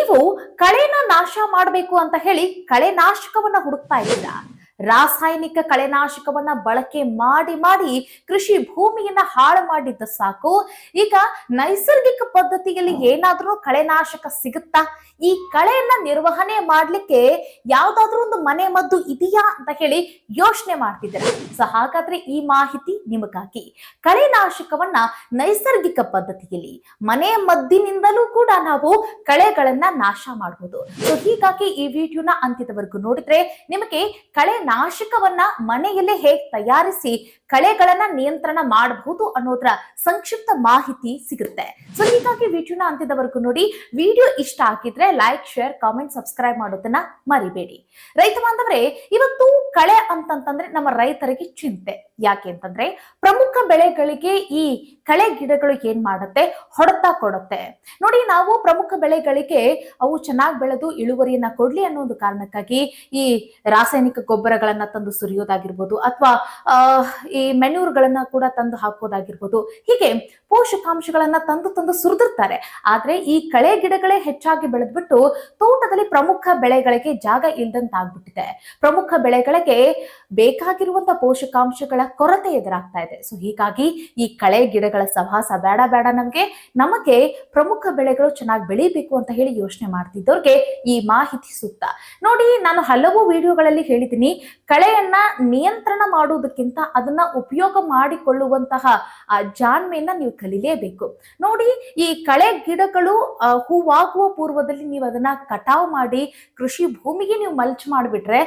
ನೀವು ಕಳೆನ ನಾಶ ಮಾಡಬೇಕು ಅಂತ ಹೇಳಿ ಕಳೆನಾಶಕವನ್ನ ಹುಡುಕ್ತಾ ಇದ್ದೀರಾ. ರಾಸಾಯನಿಕ ಕಳೆನಾಶಕವನ್ನ ಬಳಕೆ ಮಾಡಿ ಮಾಡಿ ಕೃಷಿ ಭೂಮಿಯನ್ನ ಹಾಳು ಮಾಡಿದ್ದ ಸಾಕು. ಈಗ ನೈಸರ್ಗಿಕ ಪದ್ಧತಿಯಲ್ಲಿ ಏನಾದ್ರೂ ಕಳೆನಾಶಕ ಸಿಗುತ್ತಾ? ಈ ಕಳೆಯನ್ನ ನಿರ್ವಹಣೆ ಮಾಡ್ಲಿಕ್ಕೆ ಯಾವ್ದಾದ್ರೂ ಒಂದು ಮನೆ ಮದ್ದು ಇದೆಯಾ ಅಂತ ಹೇಳಿ ಯೋಚನೆ ಮಾಡ್ತಿದ್ದೀರಾ. ಸೊ ಹಾಗಾದ್ರೆ ಈ ಮಾಹಿತಿ ನಿಮಗಾಗಿ. ಕಳೆನಾಶಕವನ್ನ ನೈಸರ್ಗಿಕ ಪದ್ಧತಿಯಲ್ಲಿ ಮನೆ ಮದ್ದಿನಿಂದಲೂ ಕೂಡ ನಾವು ಕಳೆಗಳನ್ನ ನಾಶ ಮಾಡಬಹುದು. ಸೊ ಹೀಗಾಗಿ ಈ ವಿಡಿಯೋನ ಅಂತ್ಯದವರೆಗೂ ನೋಡಿದ್ರೆ ನಿಮಗೆ ಕಳೆನಾಶಕವನ್ನ ಮನೆಯಲ್ಲೇ ಹೇಗೆ ತಯಾರಿಸಿ ಕಳೆಗಳನ್ನ ನಿಯಂತ್ರಣ ಮಾಡಬಹುದು ಅನ್ನೋದ್ರ ಸಂಕ್ಷಿಪ್ತ ಮಾಹಿತಿ ಸಿಗುತ್ತೆ. ಸೊ ಹೀಗಾಗಿ ವಿಡಿಯೋನ ಅಂತ್ಯದವರೆಗೂ ನೋಡಿ. ವಿಡಿಯೋ ಇಷ್ಟ ಆಗಿದ್ರೆ ಲೈಕ್, ಶೇರ್, ಕಾಮೆಂಟ್, ಸಬ್ಸ್ಕ್ರೈಬ್ ಮಾಡೋದನ್ನ ಮರಿಬೇಡಿ. ರೈತ ಬಾಂಧವರೇ, ಇವತ್ತು ಕಳೆ ಅಂತಂತಂದ್ರೆ ನಮ್ಮ ರೈತರಿಗೆ ಚಿಂತೆ. ಯಾಕೆ ಅಂತಂದ್ರೆ ಪ್ರಮುಖ ಬೆಳೆಗಳಿಗೆ ಈ ಕಳೆ ಗಿಡಗಳು ಏನ್ ಮಾಡುತ್ತೆ, ಹೊಡೆತ ಕೊಡುತ್ತೆ. ನೋಡಿ, ನಾವು ಪ್ರಮುಖ ಬೆಳೆಗಳಿಗೆ ಅವು ಚೆನ್ನಾಗಿ ಬೆಳೆದು ಇಳುವರಿಯನ್ನ ಕೊಡ್ಲಿ ಅನ್ನೋ ಒಂದು ಕಾರಣಕ್ಕಾಗಿ ಈ ರಾಸಾಯನಿಕ ಗೊಬ್ಬರಗಳನ್ನ ತಂದು ಸುರಿಯೋದಾಗಿರ್ಬೋದು, ಅಥವಾ ಈ ಮೆನ್ಯೂರ್ಗಳನ್ನ ಕೂಡ ತಂದು ಹಾಕೋದಾಗಿರ್ಬೋದು. ಹೀಗೆ ಪೋಷಕಾಂಶಗಳನ್ನ ತಂದು ಸುರಿದಿರ್ತಾರೆ. ಆದ್ರೆ ಈ ಕಳೆ ಗಿಡಗಳೇ ಹೆಚ್ಚಾಗಿ ಬೆಳೆದ್ಬಿಟ್ಟು ತೋಟದಲ್ಲಿ ಪ್ರಮುಖ ಬೆಳೆಗಳಿಗೆ ಜಾಗ ಇಲ್ದಂತಾಗ್ಬಿಟ್ಟಿದೆ. ಪ್ರಮುಖ ಬೆಳೆಗಳಿಗೆ ಬೇಕಾಗಿರುವಂತಹ ಪೋಷಕಾಂಶಗಳ ಕೊರತೆ ಎದುರಾಗ್ತಾ ಇದೆ. ಸೊ ಹೀಗಾಗಿ ಈ ಕಳೆ ಗಿಡಗಳ ಸಹವಾಸ ಬೇಡ ನಮಗೆ ಪ್ರಮುಖ ಬೆಳೆಗಳು ಚೆನ್ನಾಗಿ ಬೆಳಿಬೇಕು ಅಂತ ಹೇಳಿ ಯೋಚನೆ ಮಾಡ್ತಿದ್ದವ್ರಿಗೆ ಈ ಮಾಹಿತಿ ಸೂಕ್ತ. ನೋಡಿ, ನಾನು ಹಲವು ವಿಡಿಯೋಗಳಲ್ಲಿ ಹೇಳಿದ್ದೀನಿ, ಕಳೆಯನ್ನ ನಿಯಂತ್ರಣ ಮಾಡುವುದಕ್ಕಿಂತ ಅದನ್ನ ಉಪಯೋಗ ಮಾಡಿಕೊಳ್ಳುವಂತಹ ಜಾಣ್ಮೆಯನ್ನ ನೀವು ಕಲಿಲೇಬೇಕು. ನೋಡಿ, ಈ ಕಳೆ ಗಿಡಗಳು ಹೂವಾಗುವ ಪೂರ್ವದಲ್ಲಿ ನೀವು ಅದನ್ನ ಕಟಾವು ಮಾಡಿ ಕೃಷಿ ಭೂಮಿಗೆ ನೀವು ಮಲ್ಚ್ ಮಾಡಿಬಿಟ್ರೆ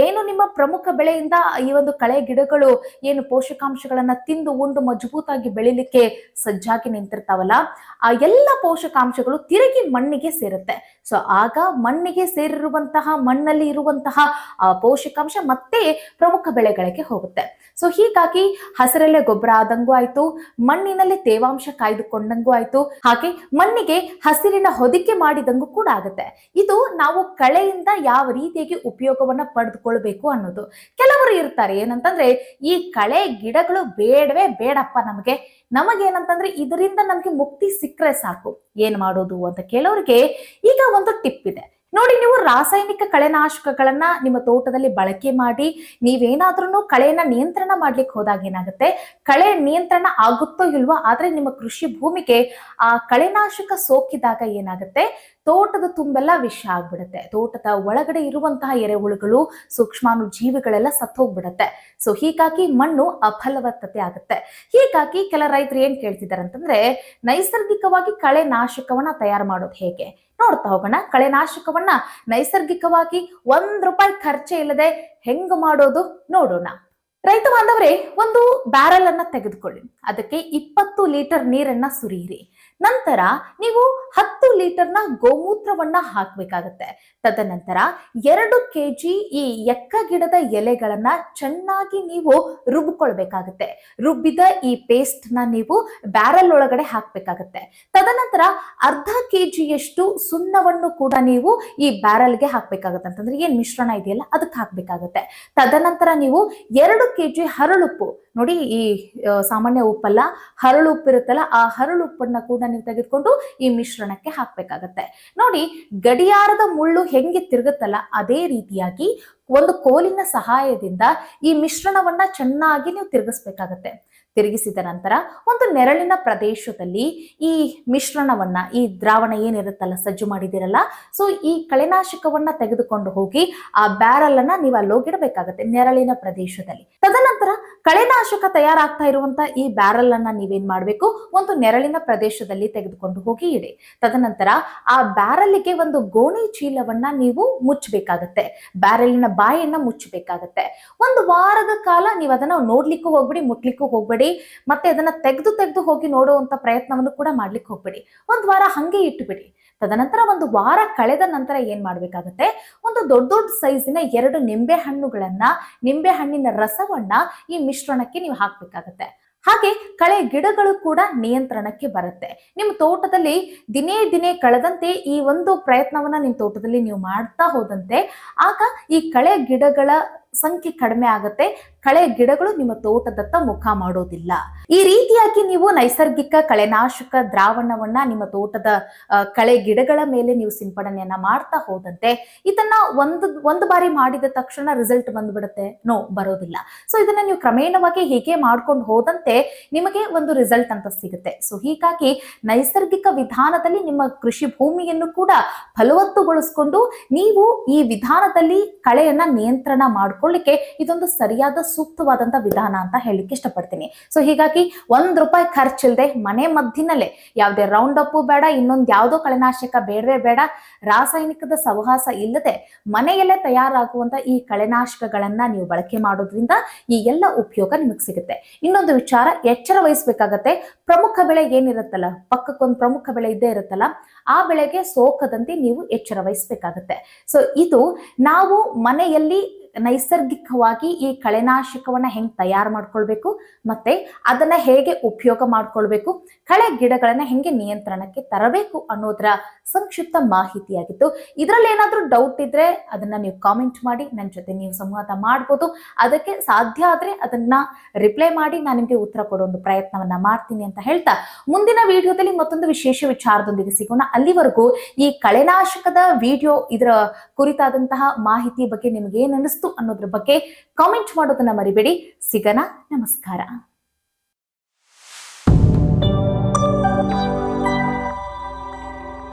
ಏನು ನಿಮ್ಮ ಪ್ರಮುಖ ಬೆಳೆಯಿಂದ ಈ ಒಂದು ಕಳೆ ಗಿಡಗಳು ಏನು ಪೋಷಕಾಂಶಗಳನ್ನ ತಿಂದು ಉಂಡು ಮಜಬೂತಾಗಿ ಬೆಳಿಲಿಕ್ಕೆ ಸಜ್ಜಾಗಿ ನಿಂತಿರ್ತಾವಲ್ಲ, ಆ ಎಲ್ಲ ಪೋಷಕಾಂಶಗಳು ತಿರುಗಿ ಮಣ್ಣಿಗೆ ಸೇರುತ್ತೆ. ಸೊ ಆಗ ಮಣ್ಣಿಗೆ ಸೇರಿರುವಂತಹ ಮಣ್ಣಲ್ಲಿ ಇರುವಂತಹ ಪೋಷಕಾಂಶ ಮತ್ತೆ ಪ್ರಮುಖ ಬೆಳೆಗಳಿಗೆ ಹೋಗುತ್ತೆ. ಸೊ ಹೀಗಾಗಿ ಹಸಿರಲ್ಲೇ ಗೊಬ್ಬರ ಆದಂಗೂ ಆಯ್ತು, ಮಣ್ಣಿನಲ್ಲಿ ತೇವಾಂಶ ಕಾಯ್ದುಕೊಂಡಂಗೂ ಆಯ್ತು, ಹಾಗೆ ಮಣ್ಣಿಗೆ ಹಸಿರಿನ ಹೊದಿಕೆ ಮಾಡಿದಂಗೂ ಕೂಡ ಆಗುತ್ತೆ. ಇದು ನಾವು ಕಳೆಯಿಂದ ಯಾವ ರೀತಿಯಾಗಿ ಉಪಯೋಗವನ್ನ ಪಡೆದುಕೊಳ್ಬೇಕು ಅನ್ನೋದು. ಕೆಲವರು ಇರ್ತಾರೆ ಏನಂತಂದ್ರೆ, ಈ ಕಳೆ ಗಿಡಗಳು ಬೇಡವೇ ಬೇಡಪ್ಪ, ನಮಗೇನಂತಂದ್ರೆ ಇದರಿಂದ ನಮ್ಗೆ ಮುಕ್ತಿ ಸಿಕ್ಕರೆ ಸಾಕು, ಏನ್ ಮಾಡೋದು ಅಂತ ಕೇಳೋರಿಗೆ ಈಗ ಒಂದು ಟಿಪ್ ಇದೆ ನೋಡಿ. ನೀವು ರಾಸಾಯನಿಕ ಕಳೆನಾಶಕಗಳನ್ನ ನಿಮ್ಮ ತೋಟದಲ್ಲಿ ಬಳಕೆ ಮಾಡಿ ನೀವೇನಾದ್ರೂ ಕಳೆಯನ್ನ ನಿಯಂತ್ರಣ ಮಾಡ್ಲಿಕ್ಕೆ ಹೋದಾಗ ಏನಾಗುತ್ತೆ, ಕಳೆ ನಿಯಂತ್ರಣ ಆಗುತ್ತೋ ಇಲ್ವೋ, ಆದ್ರೆ ನಿಮ್ಮ ಕೃಷಿ ಭೂಮಿಗೆ ಆ ಕಳೆನಾಶಕ ಸೋಕಿದಾಗ ಏನಾಗುತ್ತೆ, ತೋಟದ ತುಂಬೆಲ್ಲ ವಿಷ ಆಗ್ಬಿಡುತ್ತೆ. ತೋಟದ ಒಳಗಡೆ ಇರುವಂತಹ ಎರೆಹುಳುಗಳು, ಸೂಕ್ಷ್ಮಾಣು ಜೀವಿಗಳೆಲ್ಲ ಸತ್ತೋಗ್ಬಿಡುತ್ತೆ. ಸೊ ಹೀಗಾಗಿ ಮಣ್ಣು ಅಫಲವತ್ತತೆ ಆಗುತ್ತೆ. ಹೀಗಾಗಿ ಕೆಲ ರೈತರು ಏನ್ ಕೇಳ್ತಿದ್ದಾರೆ ಅಂತಂದ್ರೆ, ನೈಸರ್ಗಿಕವಾಗಿ ಕಳೆ ನಾಶಕವನ್ನ ತಯಾರು ಮಾಡೋದು ಹೇಗೆ ನೋಡ್ತಾ ಹೋಗೋಣ. ಕಳೆನಾಶಕವನ್ನ ನೈಸರ್ಗಿಕವಾಗಿ ₹1 ಖರ್ಚೆ ಇಲ್ಲದೆ ಹೆಂಗ್ ಮಾಡೋದು ನೋಡೋಣ. ರೈತ ಬಾಂಧವರೇ, ಒಂದು ಬ್ಯಾರಲ್ ಅನ್ನ ತೆಗೆದುಕೊಳ್ಳಿ, ಅದಕ್ಕೆ 20 ಲೀಟರ್ ನೀರನ್ನ ಸುರಿಯಿರಿ. ನಂತರ ನೀವು 10 ಲೀಟರ್ನ ಗೋಮೂತ್ರವನ್ನ ಹಾಕ್ಬೇಕಾಗತ್ತೆ. ತದನಂತರ 2 kg ಈ ಎಕ್ಕ ಗಿಡದ ಎಲೆಗಳನ್ನ ಚೆನ್ನಾಗಿ ನೀವು ರುಬ್ಕೊಳ್ಬೇಕಾಗತ್ತೆ. ರುಬ್ಬಿದ ಈ ಪೇಸ್ಟ್ ನ ನೀವು ಬ್ಯಾರಲ್ ಒಳಗಡೆ ಹಾಕ್ಬೇಕಾಗತ್ತೆ. ತದನಂತರ ಅರ್ಧ kgಯಷ್ಟು ಸುಣ್ಣವನ್ನು ಕೂಡ ನೀವು ಈ ಬ್ಯಾರಲ್ಗೆ ಹಾಕ್ಬೇಕಾಗತ್ತೆ. ಅಂತಂದ್ರೆ ಏನ್ ಮಿಶ್ರಣ ಇದೆಯಲ್ಲ ಅದಕ್ಕೆ ಹಾಕ್ಬೇಕಾಗತ್ತೆ. ತದನಂತರ ನೀವು 2 kg ಹರಳುಪ್ಪು, ನೋಡಿ ಈ ಸಾಮಾನ್ಯ ಉಪ್ಪಲ್ಲ, ಹರಳುಪ್ಪು ಇರುತ್ತಲ್ಲ, ಆ ಹರಳುಪ್ಪನ್ನ ಕೂಡ ನೀವು ತೆಗೆದುಕೊಂಡು ಈ ಮಿಶ್ರಣಕ್ಕೆ ಹಾಕ್ಬೇಕಾಗತ್ತೆ. ನೋಡಿ, ಗಡಿಯಾರದ ಮುಳ್ಳು ಹೆಂಗೆ ತಿರುಗುತ್ತಲ್ಲ ಅದೇ ರೀತಿಯಾಗಿ ಒಂದು ಕೋಲಿನ ಸಹಾಯದಿಂದ ಈ ಮಿಶ್ರಣವನ್ನ ಚೆನ್ನಾಗಿ ನೀವು ತಿರುಗಿಸ್ಬೇಕಾಗತ್ತೆ. ತಿರುಗಿಸಿದ ನಂತರ ಒಂದು ನೆರಳಿನ ಪ್ರದೇಶದಲ್ಲಿ ಈ ಮಿಶ್ರಣವನ್ನ, ಈ ದ್ರಾವಣ ಏನಿರುತ್ತಲ್ಲ ಸಜ್ಜು ಮಾಡಿದಿರಲ್ಲ, ಸೊ ಈ ಕಳೆನಾಶಕವನ್ನ ತೆಗೆದುಕೊಂಡು ಹೋಗಿ ಆ ಬ್ಯಾರಲ್ ಅನ್ನ ನೀವು ಅಲ್ಲೋಗಿಡಬೇಕಾಗತ್ತೆ ನೆರಳಿನ ಪ್ರದೇಶದಲ್ಲಿ. ತದನಂತರ ಕಳೆನಾಶಕ ತಯಾರಾಗ್ತಾ ಇರುವಂತ ಈ ಬ್ಯಾರಲ್ ಅನ್ನ ನೀವೇನ್ ಮಾಡ್ಬೇಕು, ಒಂದು ನೆರಳಿನ ಪ್ರದೇಶದಲ್ಲಿ ತೆಗೆದುಕೊಂಡು ಹೋಗಿ ಇಡಿ. ತದನಂತರ ಆ ಬ್ಯಾರಲ್ಗೆ ಒಂದು ಗೋಣಿ ಚೀಲವನ್ನ ನೀವು ಮುಚ್ಚಬೇಕಾಗತ್ತೆ, ಬ್ಯಾರಲಿನ ಬಾಯನ್ನ ಮುಚ್ಚಬೇಕಾಗತ್ತೆ. ಒಂದು ವಾರದ ಕಾಲ ನೀವು ಅದನ್ನ ನೋಡ್ಲಿಕ್ಕೂ ಹೋಗ್ಬೇಡಿ, ಮುಟ್ಲಿಕ್ಕೂ ಹೋಗ್ಬೇಡಿ, ಮತ್ತೆ ಅದನ್ನ ತೆಗೆದು ಹೋಗಿ ನೋಡುವಂತ ಪ್ರಯತ್ನವನ್ನು ಕೂಡ ಮಾಡ್ಲಿಕ್ಕೆ ಹೋಗ್ಬೇಡಿ. ಒಂದ್ ವಾರ ಹಂಗೆ ಇಟ್ಟುಬಿಡಿ. ತದನಂತರ ಒಂದು ವಾರ ಕಳೆದ ನಂತರ ಏನ್ ಮಾಡ್ಬೇಕಾಗತ್ತೆ, ಒಂದು ದೊಡ್ಡ ಸೈಜಿನ 2 ನಿಂಬೆ ಹಣ್ಣುಗಳನ್ನ, ನಿಂಬೆ ಹಣ್ಣಿನ ರಸವನ್ನ ಈ ಮಿಶ್ರಣಕ್ಕೆ ನೀವು ಹಾಕ್ಬೇಕಾಗತ್ತೆ. ಹಾಗೆ ಕಳೆ ಗಿಡಗಳು ಕೂಡ ನಿಯಂತ್ರಣಕ್ಕೆ ಬರುತ್ತೆ. ನಿಮ್ಮ ತೋಟದಲ್ಲಿ ದಿನೇ ಕಳೆದಂತೆ ಈ ಒಂದು ಪ್ರಯತ್ನವನ್ನ ನಿಮ್ಮ ತೋಟದಲ್ಲಿ ನೀವು ಮಾಡ್ತಾ ಹೋದಂತೆ ಆಗ ಈ ಕಳೆ ಗಿಡಗಳ ಸಂಖ್ಯೆ ಕಡಿಮೆ ಆಗುತ್ತೆ, ಕಳೆ ಗಿಡಗಳು ನಿಮ್ಮ ತೋಟದತ್ತ ಮುಖ ಮಾಡೋದಿಲ್ಲ. ಈ ರೀತಿಯಾಗಿ ನೀವು ನೈಸರ್ಗಿಕ ಕಳೆನಾಶಕ ದ್ರಾವಣವನ್ನ ನಿಮ್ಮ ತೋಟದ ಕಳೆ ಗಿಡಗಳ ಮೇಲೆ ನೀವು ಸಿಂಪಡಣೆಯನ್ನ ಮಾಡ್ತಾ ಹೋದಂತೆ ಇದನ್ನ ಒಂದು ಬಾರಿ ಮಾಡಿದ ತಕ್ಷಣ ರಿಸಲ್ಟ್ ಬಂದ್ಬಿಡುತ್ತೆ? ನೋ, ಬರೋದಿಲ್ಲ. ಸೊ ಇದನ್ನ ನೀವು ಕ್ರಮೇಣವಾಗಿ ಹೀಗೆ ಮಾಡ್ಕೊಂಡು ಹೋದಂತೆ ನಿಮಗೆ ಒಂದು ರಿಸಲ್ಟ್ ಅಂತ ಸಿಗುತ್ತೆ. ಸೊ ಹೀಗಾಗಿ ನೈಸರ್ಗಿಕ ವಿಧಾನದಲ್ಲಿ ನಿಮ್ಮ ಕೃಷಿ ಭೂಮಿಯನ್ನು ಕೂಡ ಫಲವತ್ತುಗೊಳಿಸಿಕೊಂಡು ನೀವು ಈ ವಿಧಾನದಲ್ಲಿ ಕಳೆಯನ್ನ ನಿಯಂತ್ರಣ ಮಾಡ್ಕೊಳ್ಳಿಕ್ಕೆ ಇದೊಂದು ಸರಿಯಾದ ಸೂಕ್ತವಾದಂತ ವಿಧಾನ ಅಂತ ಹೇಳಲಿಕ್ಕೆ ಇಷ್ಟಪಡ್ತೀನಿ. ಸೊ ಹೀಗಾಗಿ ₹1 ಖರ್ಚಿಲ್ಲದೆ ಮನೆ ಮದ್ದಿನಲ್ಲೇ, ಯಾವುದೇ ರೌಂಡ್ ಅಪ್ ಬೇಡ, ಇನ್ನೊಂದು ಯಾವುದೋ ಕಳೆನಾಶಕ ಬೇಡವೇ ಬೇಡ, ರಾಸಾಯನಿಕದ ಸಹವಾಸ ಇಲ್ಲದೆ ಮನೆಯಲ್ಲೇ ತಯಾರಾಗುವಂತ ಈ ಕಳೆನಾಶಕಗಳನ್ನ ನೀವು ಬಳಕೆ ಮಾಡೋದ್ರಿಂದ ಈ ಎಲ್ಲ ಉಪಯೋಗ ನಿಮಗೆ ಸಿಗುತ್ತೆ. ಇನ್ನೊಂದು ವಿಚಾರ, ಎಚ್ಚರ ವಹಿಸ್ಬೇಕಾಗತ್ತೆ. ಪ್ರಮುಖ ಬೆಳೆ ಏನಿರುತ್ತಲ್ಲ, ಪಕ್ಕಕ್ಕೊಂದು ಪ್ರಮುಖ ಬೆಳೆ ಇದ್ದೇ ಇರುತ್ತಲ್ಲ, ಆ ಬೆಳೆಗೆ ಸೋಕದಂತೆ ನೀವು ಎಚ್ಚರ ವಹಿಸ್ಬೇಕಾಗತ್ತೆ. ಸೊ ಇದು ನಾವು ಮನೆಯಲ್ಲಿ ನೈಸರ್ಗಿಕವಾಗಿ ಈ ಕಳೆನಾಶಕವನ್ನ ಹೆಂಗ್ ತಯಾರು ಮಾಡ್ಕೊಳ್ಬೇಕು, ಮತ್ತೆ ಅದನ್ನ ಹೇಗೆ ಉಪಯೋಗ ಮಾಡ್ಕೊಳ್ಬೇಕು, ಕಳೆ ಗಿಡಗಳನ್ನ ಹೆಂಗೆ ನಿಯಂತ್ರಣಕ್ಕೆ ತರಬೇಕು ಅನ್ನೋದರ ಸಂಕ್ಷಿಪ್ತ ಮಾಹಿತಿಯಾಗಿತ್ತು. ಇದರಲ್ಲಿ ಏನಾದ್ರೂ ಡೌಟ್ ಇದ್ರೆ ಅದನ್ನ ನೀವು ಕಾಮೆಂಟ್ ಮಾಡಿ ನನ್ನ ಜೊತೆ ನೀವು ಸಂವಾದ ಮಾಡ್ಬೋದು. ಅದಕ್ಕೆ ಸಾಧ್ಯ ಆದ್ರೆ ಅದನ್ನ ರಿಪ್ಲೈ ಮಾಡಿ ನಾನು ನಿಮಗೆ ಉತ್ತರ ಕೊಡೋ ಒಂದು ಪ್ರಯತ್ನವನ್ನ ಮಾಡ್ತೀನಿ ಅಂತ ಹೇಳ್ತಾ, ಮುಂದಿನ ವಿಡಿಯೋದಲ್ಲಿ ಮತ್ತೊಂದು ವಿಶೇಷ ವಿಚಾರದೊಂದಿಗೆ ಸಿಗೋಣ. ಅಲ್ಲಿವರೆಗೂ ಈ ಕಳೆನಾಶಕದ ವಿಡಿಯೋ, ಇದರ ಕುರಿತಾದಂತಹ ಮಾಹಿತಿ ಬಗ್ಗೆ ನಿಮ್ಗೆ ಏನ್ ಅನ್ನಿಸ್ತು ಅನ್ನೋದ್ರ ಬಗ್ಗೆ ಕಾಮೆಂಟ್ ಮಾಡೋದನ್ನ ಮರಿಬೇಡಿ. ಸಿಗೋಣ. ನಮಸ್ಕಾರ.